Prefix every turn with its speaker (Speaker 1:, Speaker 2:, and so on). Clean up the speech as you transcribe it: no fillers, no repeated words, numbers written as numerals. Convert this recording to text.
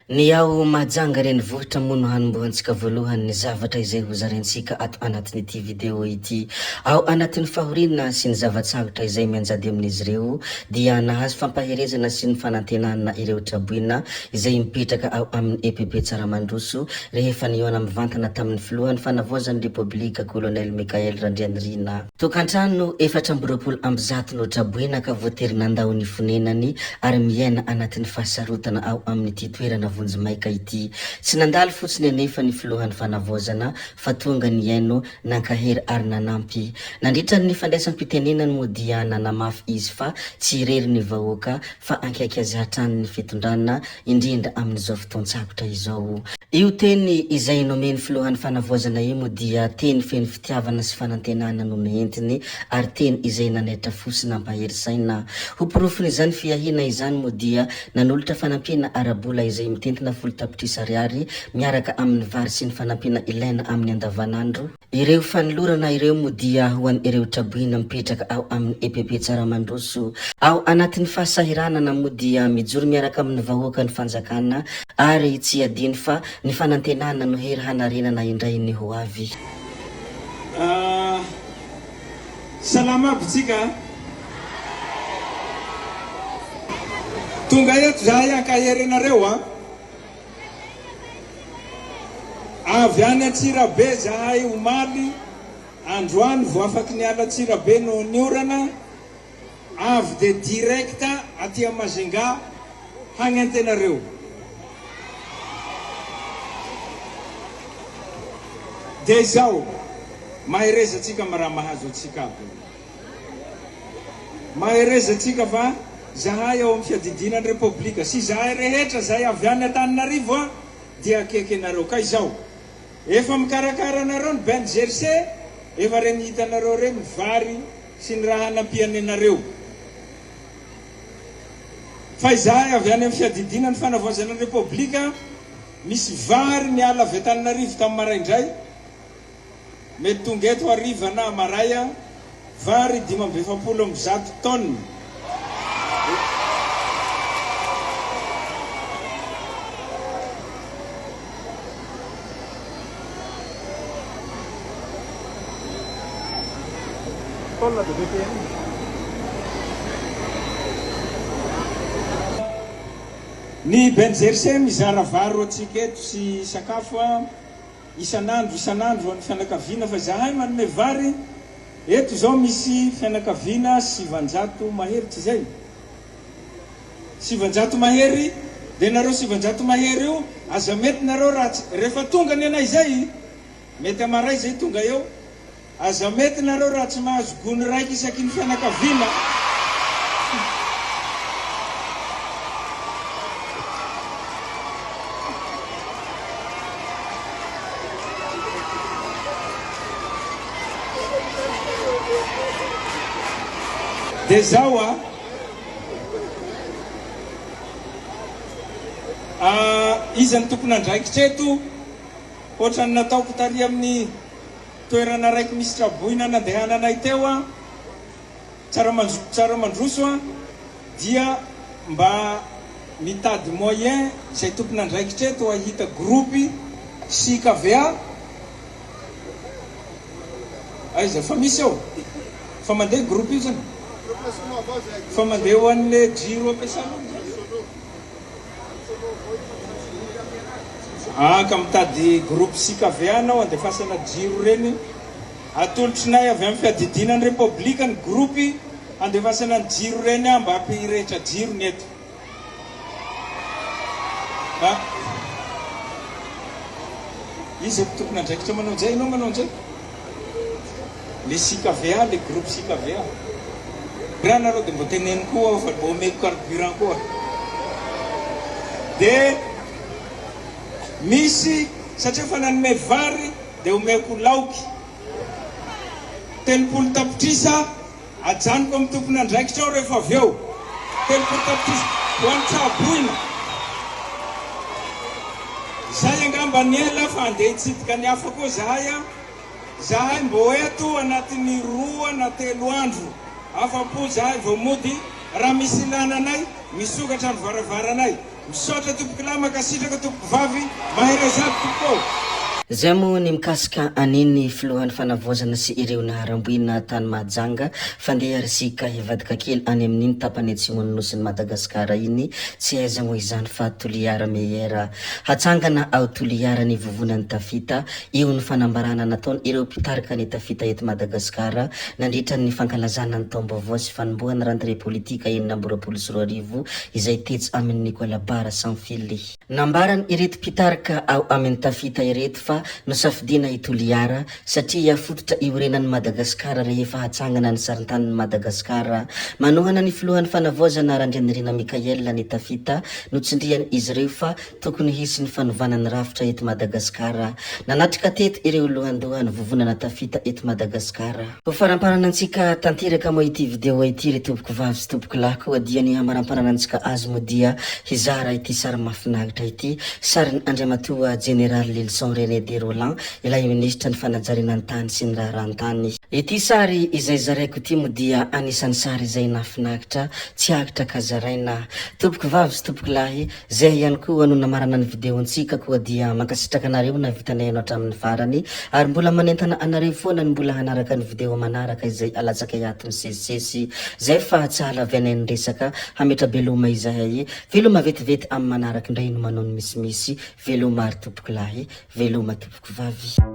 Speaker 1: Ny ao majanga reny vohitra mono hanombohantsika voalohany ny zavatra izay hozarentsika ato anatin'ity video ity. Ao anatin'ny fahorinana sy ny zavatsarotra izay mianjady amin'izy ireo dia nahazo fampaherezana sy ny fanantenana ireo traboina izay mipetraka ao amin'ny EPP Tsaramandroso rehefa niona mivantana tamin'ny filohan'ny fanavoazan'ny Repoblika Kolonel Mikael Randrianirina. Tokantrano 420 no traboina ka voatery nandao ny fonenany ary miaina anatin'ny fahasarotana ao amin'ity toerana vonjy maika ity. Tsy nandalo fotsiny anefa ny filohan'ny fanavoazana fa tonga ny aino nankahery ary nanampy. Nandritra ny fandraisam-pitenenany moa dia nanamafy izy fa tsy irery ny vahoaka fa ankaiky azy hatrany ny fitondrana indrindra amin'izao fotoan-tsakotra izao. Io teny izay nomeny filohan'ny fanavoazana io moa dia teny feno fitiavana sy fanantenana no mentiny ary teny izay nanetra fosy nampahery saina. Ho porofony izany fiahina izany moa dia nanolotra fanampiana arabola izay mitentina 10 tapitrisa ariary miaraka amin'ny vary sy ny fanampiana ilaina amin'ny andavanandro. Ireo fanolorana ireo moa dia ho an'ny ireo traboina mipetraka ao amin'ny EPP Tsaramandroso. Ao anatin'ny fahasahiranana moa dia mijoro miaraka amin'ny vahoaka ny fanjakana ary tsy adino fa ny fanantenana no hery hanarenana indray ny ho avy.
Speaker 2: Salama aby tsika. Tonga eto zahay ankaherinareo avy any Antsirabe zahay omaly androany vo afaky niala Antsirabe no niorana avy de directa aty Majunga hagnentenareo. De zao maherezatsika mara mahazo atsika aby. Maherezatsika fa zahay ao amin'ny fiadidinan'ny Repoblika sy zahay rehetra zay avy any Antananarivo dia akekenareo ka izao. Efa mikarakara anareo ny Ben Jersey, efa reny hitanareo reny vary sy ny raha hanampiany anareo. Fa izahay avy any amin'ny fiadidinan'ny fanavoazan'ny Repoblika misy vary niala avy Antananarivo tamin'ny maraindray. Mety tonga eto hariva na maraya vary 520 tonne. Ny Ben Jersey mizara vary atsika eto sy sakafo isanandro ny fianakaviana fa zahay manome vary eto zao misy fianakaviana 700 mahery tsy zay 700 mahery de nareo 700 mahery io aza mety nareo ratsy rehefa tonga ny anay zay mety amaray zay tonga eo aza mety nareo ratsy mahazo gony raiky isaky ny fianakaviana. De zao izany tompon'andraikitra eto ohatrany nataoko tary amin'ny toerana raiky misy traboina nandehananay teo Tsaramandroso dia mba mitady moyen zay tompon'andraikitra eto ahita groupe sy KVA aiza fa misy eo fa mandeha groupe io zany fa mandeha ho an'le jiro ampiasana ka mitady groupe sy KVA anao andefasana jiro reny atolotrinay avy amin'ny fiadidinan'ny Repoblika ny groupe andefasana ny jiro reny mba hampirehetra jiro ny eto. Izy tokony andraikitra manao zay ianao manao zay le sy KVA le groupe sy KVA raha nareo de mbo teneny koa fa mbo omeko carburant koa. De misy satria fa nanome vary de omeko laoky 30 tapitrisa ajanoko amin'ny tompon'andraikitra ao rehefa avy eo 30 tapitrisa ho an'ny tsaboina. Zay angamba ny ela fa andeha hitsidika ny hafa koa zahay mbo eto anatin'ny 2 na 3 andro afa-po zahay vao mody raha misy ilananay misokatra ny varavaranay misaotra tomboky lahy makasitraka tomboky vavy maherazavy tompoko.
Speaker 1: Zay moa ny mikasika aniny filohan'ny fanavozana sy ireo naharamboina tany Mahajanga fandeha risika hivadika kely any amin'iny tapany atsimon'ny nosiny Madagasikara iny tsy aiza moa izany fa Toliara Meilleur hatsangana ao Toliara ny vovonan'ny tafita io ny fanambarana nataony ireo mpitarika ny tafita eto Madagasikara nandritra ny fankalazana ny taom-baovao sy fanombohana rentrée politika enina amby roapolo sy roa arivo izay tetsy amin'ny Nicolas Bara sans fil. Nambarany ireto mpitarika ao amin'ny tafita ireto fa nosafidina i Toliara satria fototra iorenan'ny Madagasikara rehefa hatsangana ny sarintanin'ny Madagasikara manohana ny filohan'ny fanavozana Randrianirina Mikael ny tafita notsindriany izy ireo fa tokony hisy ny fanovanany rafitra eto Madagasikara nanatrika teto ireo lohandohany vovonana tafita eto Madagasikara. Ho faramparana antsika tanteraka moa ity video ity ry tompoko vavy sy tompoko lahy koa dia ny hamaramparana antsika azy moa dia hizara ity sary mahafinaritra ity sarin'ny Andriamatoa General Lelson René de Roland ilay ministra ny fanajarinany tany sy ny raharahantany. Ity sary izay zaraiko ity moa dia anisan'ny sary izay nafinaritra tsy akitra kazaraina. Tompoko vavy sy tompoko lahy zay ihany koa no namarana ny videontsika koa dia mankasitraka anareo na vitanay anao hatramin'ny farany ary mbola manentana anareo foana ny mbola hanaraka ny video manaraka izay alatsaka iatiny sesisesy zay fa tsy halavianay ny resaka hametra beloma izahay veloma vetivety amin'ny manaraka indray no manao ny misimisi veloma ary tompoko lahy veloma tompoko vavy.